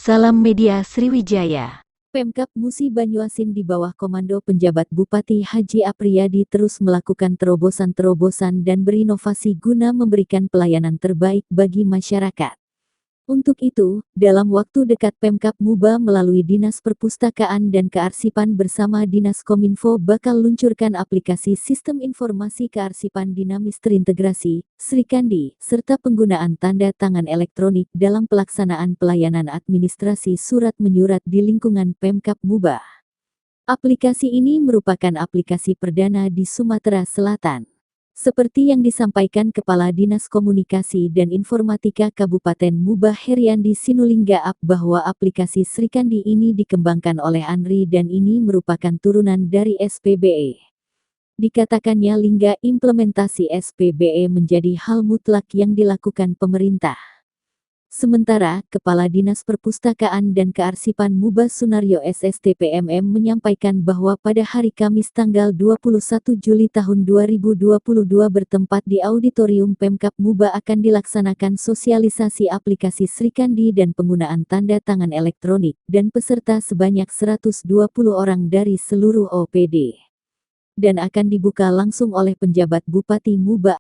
Salam Media Sriwijaya. Pemkab Musi Banyuasin di bawah komando penjabat Bupati Haji Apriyadi terus melakukan terobosan-terobosan dan berinovasi guna memberikan pelayanan terbaik bagi masyarakat. Untuk itu, dalam waktu dekat Pemkab Muba melalui Dinas Perpustakaan dan Kearsipan bersama Dinas Kominfo bakal luncurkan aplikasi Sistem Informasi Kearsipan Dinamis Terintegrasi, Srikandi, serta penggunaan tanda tangan elektronik dalam pelaksanaan pelayanan administrasi surat menyurat di lingkungan Pemkab Muba. Aplikasi ini merupakan aplikasi perdana di Sumatera Selatan. Seperti yang disampaikan Kepala Dinas Komunikasi dan Informatika Kabupaten Muba Heriandi Sinulinga bahwa aplikasi Srikandi ini dikembangkan oleh ANRI dan ini merupakan turunan dari SPBE. Dikatakannya Lingga implementasi SPBE menjadi hal mutlak yang dilakukan pemerintah. Sementara, Kepala Dinas Perpustakaan dan Kearsipan Muba Sunaryo SSTPMM menyampaikan bahwa pada hari Kamis tanggal 21 Juli tahun 2022 bertempat di Auditorium Pemkab Muba akan dilaksanakan sosialisasi aplikasi Srikandi dan penggunaan tanda tangan elektronik dan peserta sebanyak 120 orang dari seluruh OPD. Dan akan dibuka langsung oleh penjabat Bupati Muba.